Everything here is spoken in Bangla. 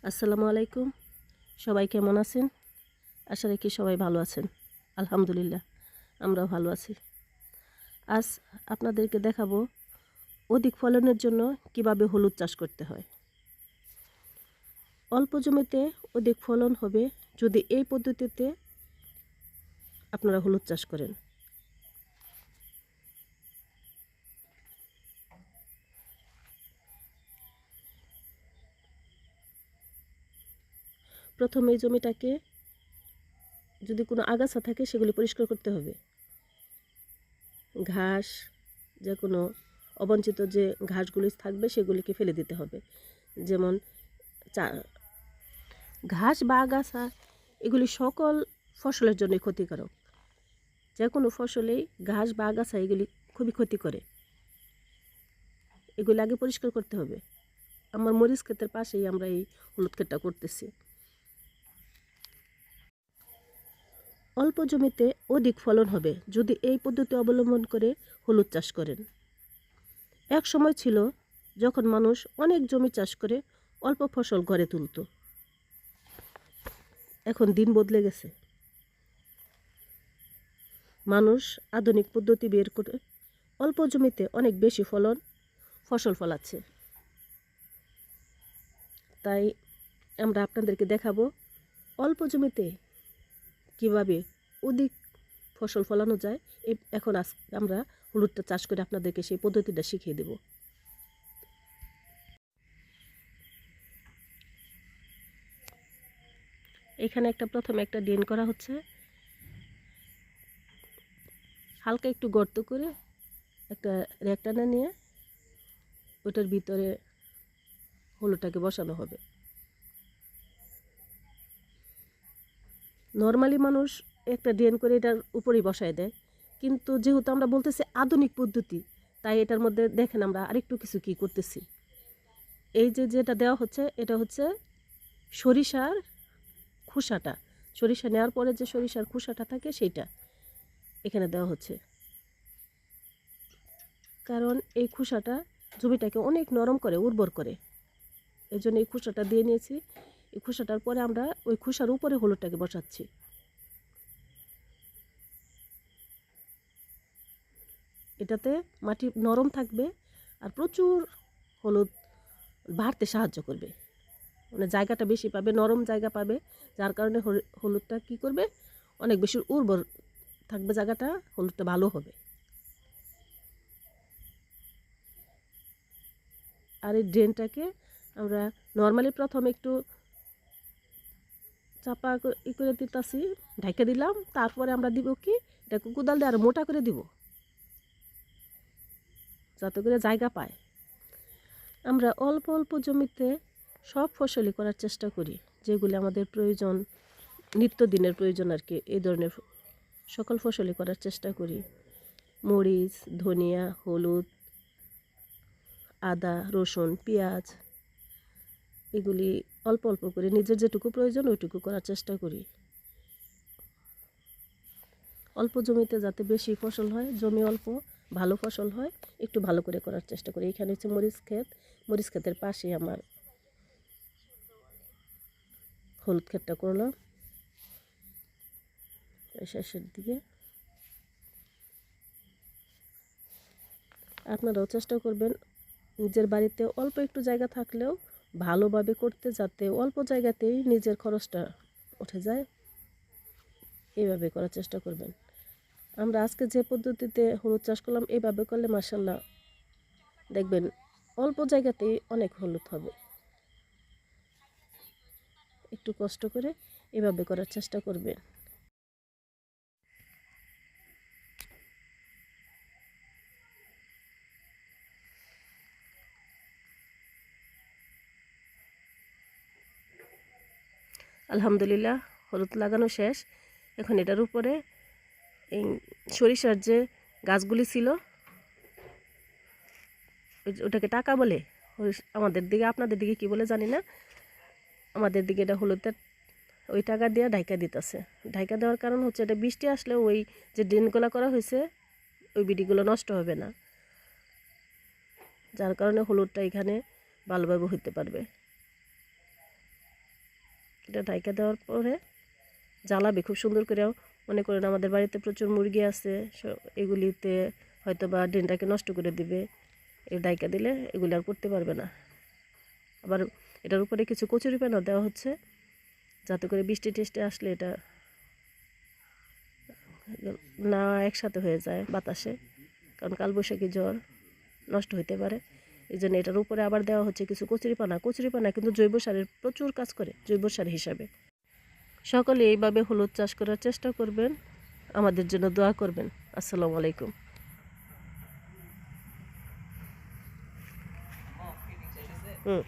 আসসালামু আলাইকুম। সবাই কেমন আছেন? আশা রাখি সবাই ভালো আছেন। আলহামদুলিল্লাহ আমরাও ভালো আছি। আজ আপনাদেরকে দেখাবো অধিক ফলনের জন্য কিভাবে হলুদ চাষ করতে হয়। অল্প জমিতে অধিক ফলন হবে যদি এই পদ্ধতিতে আপনারা হলুদ চাষ করেন। প্রথমে এই জমিটাকে যদি কোনো আগাছা থাকে সেগুলি পরিষ্কার করতে হবে। ঘাস, যে কোনো অবাঞ্ছিত যে ঘাসগুলি থাকবে সেগুলিকে ফেলে দিতে হবে। যেমন ঘাস বা আগাছা এগুলি সকল ফসলের জন্য ক্ষতিকারক। যে কোনো ফসলেই ঘাস বা আগাছা এগুলি খুবই ক্ষতি করে। এগুলি আগে পরিষ্কার করতে হবে। আমার মরিচ ক্ষেতের পাশেই আমরা এই হলুদ ক্ষেতটা করতেছি। অল্প জমিতে অধিক ফলন হবে যদি এই পদ্ধতি অবলম্বন করে হলুদ চাষ করেন। এক সময় ছিল যখন মানুষ অনেক জমি চাষ করে অল্প ফসল ঘরে তুলত। এখন দিন বদলে গেছে। মানুষ আধুনিক পদ্ধতি বের করে অল্প জমিতে অনেক বেশি ফসল ফলাচ্ছে। তাই আমরা আপনাদেরকে দেখাবো অল্প জমিতে কিভাবে অধিক ফসল ফলানো যায়। এখন আমরা হলুদটা চাষ করে আপনাদেরকে সেই পদ্ধতিটা শিখিয়ে দেব। এখানে প্রথমে একটা ড্রেন করা হচ্ছে। হালকা একটু গর্ত করে একটা র্যাক টানা নিয়ে ওটার ভিতরে হলুদটাকে বসানো হবে। নর্মালি মানুষ একটা ড্রেন করে এটার উপরেই বসায় দেয়, কিন্তু যেহেতু আমরা বলতেছি আধুনিক পদ্ধতি, তাই এটার মধ্যে দেখেন আমরা আরেকটু কিছু কি করতেছি। এই যেটা দেওয়া হচ্ছে এটা হচ্ছে সরিষার খোসাটা। সরিষা নেওয়ার পরে যে সরিষার খোসাটা থাকে সেইটা এখানে দেওয়া হচ্ছে, কারণ এই খোসাটা জমিটাকে অনেক নরম করে, উর্বর করে। এই জন্য এই খোসাটা দিয়ে নিয়েছি। এই খোসাটার পরে আমরা ওই খোসার উপরে হলুদটাকে বসাচ্ছি। এটাতে মাটি নরম থাকবে আর প্রচুর হলুদ বাড়তে সাহায্য করবে। মানে জায়গাটা বেশি পাবে, নরম জায়গা পাবে, যার কারণে হলুদটা কি করবে, অনেক বেশি উর্বর থাকবে জায়গাটা, হলুদটা ভালো হবে। আর এই ড্রেনটাকে আমরা নর্মালি প্রথমে একটু চাপা করে দিতেছি, ঢেকে দিলাম। তারপরে আমরা দিব কি, এটাকে কোদাল দিয়ে আরো মোটা করে দিব, যাতে করে জায়গা পায়। আমরা অল্প অল্প জমিতে সব ফসলই করার চেষ্টা করি, যেগুলি আমাদের প্রয়োজন, নিত্যদিনের প্রয়োজন আর কি। এই ধরনের সকল ফসলই করার চেষ্টা করি। মরিচ, ধনিয়া, হলুদ, আদা, রসুন, পেঁয়াজ এগুলি অল্প অল্প করে নিজের যেটুকু প্রয়োজন ওইটুকু করার চেষ্টা করি। অল্প জমিতে যাতে বেশি ফসল হয়, জমি অল্প, ভালো ফসল হয়, একটু ভালো করে করার চেষ্টা করি। এখানে হচ্ছে মরিচ ক্ষেত, মরিচ ক্ষেতের পাশে আমার হলুদ ক্ষেতটা করলাম শেষের দিকে। আপনারাও চেষ্টা করবেন নিজের বাড়িতে অল্প একটু জায়গা থাকলেও ভালোভাবে করতে, যাতে অল্প জায়গাতেই নিজের খরচটা উঠে যায়। এইভাবে করার চেষ্টা করবেন। আমরা আজকে যে পদ্ধতিতে হলুদ চাষ করলাম, এইভাবে করলে মাশাআল্লাহ দেখবেন অল্প জায়গাতেই অনেক হলুদ হবে। একটু কষ্ট করে এভাবে করার চেষ্টা করবেন। আলহামদুলিল্লাহ হলুদ লাগানো শেষ। এখন এটার উপরে এই সরিষার যে গাছগুলি ছিল, ওটাকে টাকা বলে আমাদের দিকে, আপনাদের দিকে কি বলে জানি না, আমাদের দিকে এটা হলুদের ওই টাকা দিয়ে ঢাইকা দিতেছে। ঢাইকা দেওয়ার কারণ হচ্ছে এটা বৃষ্টি আসলে ওই যে ড্রেনগুলো করা হয়েছে ওই বিডিগুলো নষ্ট হবে না, যার কারণে হলুদটা এখানে ভালোভাবে হইতে পারবে। এটা ঢাইকা দেওয়ার পরে জ্বালাবে খুব সুন্দর করে। মনে করেন আমাদের বাড়িতে প্রচুর মুরগি আছে, এগুলিতে হয়তো বা ডিমটাকে নষ্ট করে দিবে। এই ঢাইকা দিলে এগুলি আর করতে পারবে না। আবার এটার উপরে কিছু কচুরিপানা দেওয়া হচ্ছে, যাতে করে বৃষ্টি টিষ্টি আসলে এটা না একসাথে হয়ে যায় বাতাসে, কারণ কালবৈশাখী ঝড় নষ্ট হতে পারে। এই জন্য এটার উপরে আবার দেওয়া হচ্ছে কিছু কচুরিপানা কিন্তু জৈব সারের প্রচুর কাজ করে, জৈব সার হিসাবে। সকলে এইভাবে হলুদ চাষ করার চেষ্টা করবেন, আমাদের জন্য দোয়া করবেন। আসসালামু আলাইকুম। হুম।